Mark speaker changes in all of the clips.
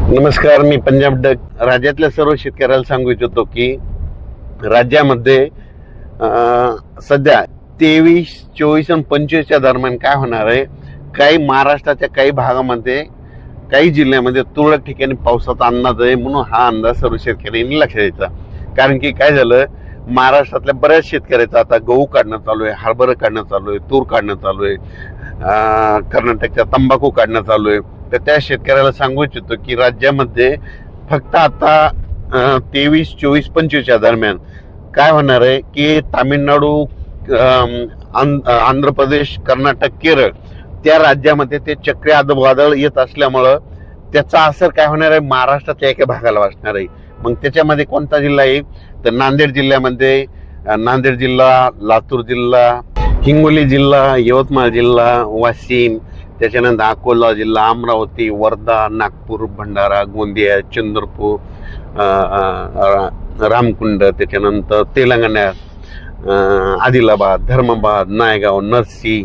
Speaker 1: नमस्कार, मी पंजाब डक. राज्यातल्या सर्व शेतकऱ्याला सांगू इच्छितो की राज्यामध्ये सध्या 23, 24 आणि 25च्या दरम्यान काय होणार आहे. काही महाराष्ट्राच्या काही भागामध्ये, काही जिल्ह्यामध्ये तुरळक ठिकाणी पावसाचा अंदाज आहे. म्हणून हा अंदाज सर्व शेतकऱ्यांनी लक्षात द्यायचा. कारण की काय झालं, महाराष्ट्रातल्या बऱ्याच शेतकऱ्याचा आता गहू काढणं चालू आहे, हरभरा काढणं चालू आहे, तूर काढणं चालू आहे, कर्नाटकच्या तंबाखू काढणं चालू आहे. तर त्या शेतकऱ्याला सांगू इच्छितो की राज्यामध्ये फक्त आता 23, 24, 25च्या दरम्यान काय होणार आहे की तामिळनाडू, आंध्र प्रदेश, कर्नाटक, केरळ त्या राज्यामध्ये ते चक्रीवादळ येत असल्यामुळं त्याचा असर काय होणार आहे, महाराष्ट्राच्या एका भागाला वाचणार आहे. मग त्याच्यामध्ये कोणता जिल्हा आहे तर नांदेड जिल्ह्यामध्ये, नांदेड जिल्हा, लातूर जिल्हा, हिंगोली जिल्हा, यवतमाळ जिल्हा, वाशिम, त्याच्यानंतर अकोला जिल्हा, अमरावती, वर्धा, नागपूर, भंडारा, गोंदिया, चंद्रपूर, रामकुंड, त्याच्यानंतर तेलंगणात आदिलाबाद, धर्माबाद, नायगाव, नरसी,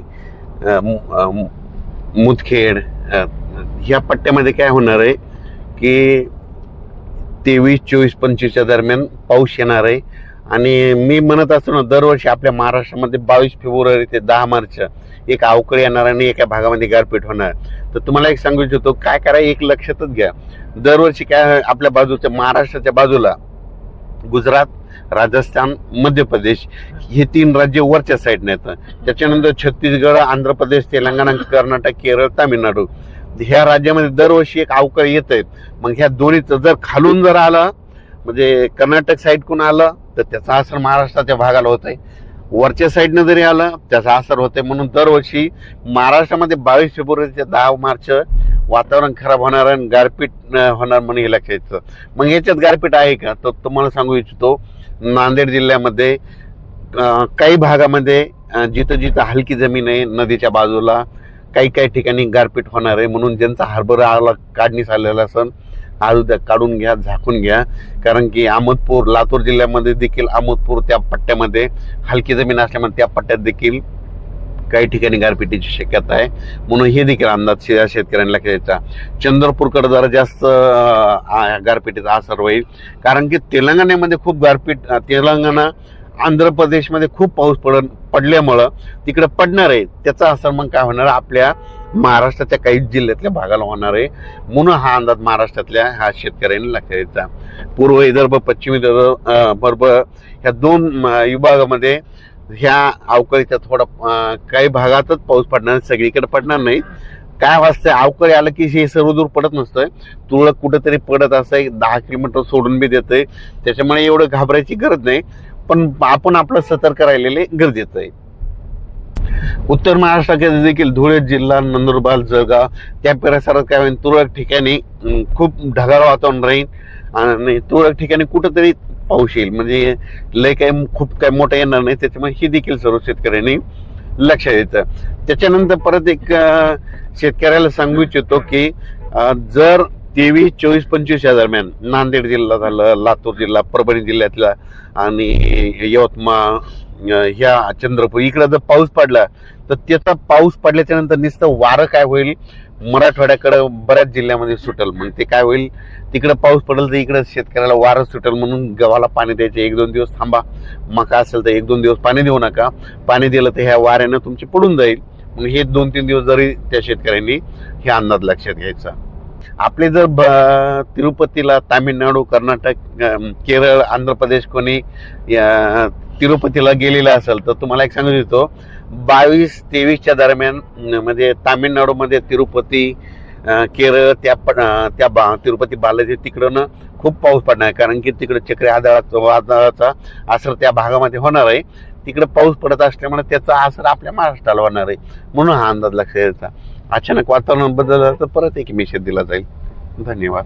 Speaker 1: मुदखेड, ह्या पट्ट्यामध्ये काय होणार आहे की 23, 24, 25च्या दरम्यान पाऊस येणार आहे. आणि मी म्हणत असतो ना, दरवर्षी आपल्या महाराष्ट्रामध्ये 22 फेब्रुवारी ते 10 मार्च एक अवकाळी येणार आणि एका भागामध्ये गारपीट होणार. तर तुम्हाला एक सांगू इच्छितो, काय करायचं एक लक्षातच घ्या. दरवर्षी काय आपल्या बाजूच्या महाराष्ट्राच्या बाजूला गुजरात, राजस्थान, मध्य प्रदेश हे 3 राज्य वरच्या साईडने येतं. त्याच्यानंतर छत्तीसगड, आंध्र प्रदेश, तेलंगणा, कर्नाटक, केरळ, तामिळनाडू ह्या राज्यामध्ये दरवर्षी एक अवकाळी येत आहेत. मग ह्या दोन्हीचं जर खालून जर आलं, म्हणजे कर्नाटक साईडकडून आलं तर त्याचा असर महाराष्ट्राच्या भागाला होत आहे. वरच्या साईडनं जरी आलं त्याचा असर होतोय. म्हणून दरवर्षी महाराष्ट्रामध्ये 22 फेब्रुवारी ते 10 मार्च वातावरण खराब होणार आणि गारपीट होणार म्हणून हे लक्षात येतं. मग याच्यात गारपीट आहे का तर तुम्हाला सांगू इच्छितो, नांदेड जिल्ह्यामध्ये काही भागामध्ये जिथं जिथं हलकी जमीन आहे नदीच्या बाजूला काही ठिकाणी गारपीट होणार आहे. म्हणून ज्यांचा हरभरा काढणीस आलेला असेल आज काढून घ्या, झाकून घ्या. कारण की अहमदपूर, लातूर जिल्ह्यामध्ये देखील अहमदपूर त्या पट्ट्यामध्ये हलकी जमीन असल्यामुळे त्या पट्ट्यात देखील काही ठिकाणी गारपिटीची शक्यता आहे. म्हणून हे देखील अंदाज शेतकऱ्यांना घ्यायचा. चंद्रपूरकडे जरा जास्त गारपिटीचा असर होईल. कारण की तेलंगणामध्ये खूप गारपीट, तेलंगणा, आंध्र प्रदेशमध्ये खूप पाऊस पडल्यामुळं तिकडे पडणार आहे. त्याचा असर मग काय होणार, आपल्या महाराष्ट्राच्या काही जिल्ह्यातल्या भागाला होणार आहे. म्हणून हा अंदाज महाराष्ट्रातल्या ह्या शेतकऱ्यांनी लक्षात द्यायचा. पूर्व विदर्भ, पश्चिम विदर्भ ह्या 2 विभागामध्ये ह्या अवकाळीचा थोडा काही भागातच पाऊस पडणार, सगळीकडे पडणार नाही. काय वाजतंय, अवकाळी आलं की हे सर्वदूर पडत नसतंय, तुरळक कुठेतरी पडत असं 10 किलोमीटर सोडून बी देतंय. त्याच्यामुळे एवढं घाबरायची गरज नाही, पण आपण आपलं सतर्क राहिलेले गरजेचं आहे. उत्तर महाराष्ट्राचे देखील धुळे जिल्हा, नंदुरबार, जळगाव त्या परिसरात काय होईल, तुरळक ठिकाणी खूप ढगाळ वातावरण राहील आणि तुरळक ठिकाणी कुठंतरी पाऊस येईल. म्हणजे लय खूप काही मोठं येणार नाही. त्याच्यामुळे ही देखील सर्व शेतकऱ्यांनी लक्षात येतं. त्याच्यानंतर परत एक शेतकऱ्याला सांगू इच्छितो की जर 23, 24, 25च्या दरम्यान नांदेड जिल्हा झालं, लातूर जिल्हा, परभणी जिल्ह्यातला आणि यवतमाळ, ह्या चंद्रपूर इकडं जर पाऊस पडला तर त्याचा पाऊस पडल्याच्या नंतर नुसतं वारं काय होईल, मराठवाड्याकडं बऱ्याच जिल्ह्यामध्ये सुटेल. मग ते काय होईल, तिकडं पाऊस पडेल तर इकडं शेतकऱ्याला वारं सुटेल. म्हणून गव्हाला पाणी द्यायचे, 1-2 दिवस थांबा. मका असेल तर 1-2 दिवस पाणी देऊ नका. पाणी दिलं तर ह्या वाऱ्यानं तुमची पडून जाईल. मग हे 2-3 दिवस जरी त्या शेतकऱ्यांनी हे अंदाज लक्षात घ्यायचा. आपले जर तिरुपतीला, तामिळनाडू, कर्नाटक, केरळ, आंध्र प्रदेश कोणी तिरुपतीला गेलेला असेल तर तुम्हाला एक सांगू देतो, 22-23च्या दरम्यान म्हणजे तामिळनाडूमध्ये तिरुपती, केरळ त्या तिरुपती बालाजी तिकडं खूप पाऊस पडणार आहे. कारण की तिकडे चक्रीवादळाचा असर त्या भागामध्ये होणार आहे. तिकडे पाऊस पडत असल्यामुळे त्याचा असर आपल्या महाराष्ट्राला होणार आहे. म्हणून हा अंदाज लक्षात द्यायचा. अचानक वातावरण बदललं तर परत एक मेसेज दिला जाईल. धन्यवाद.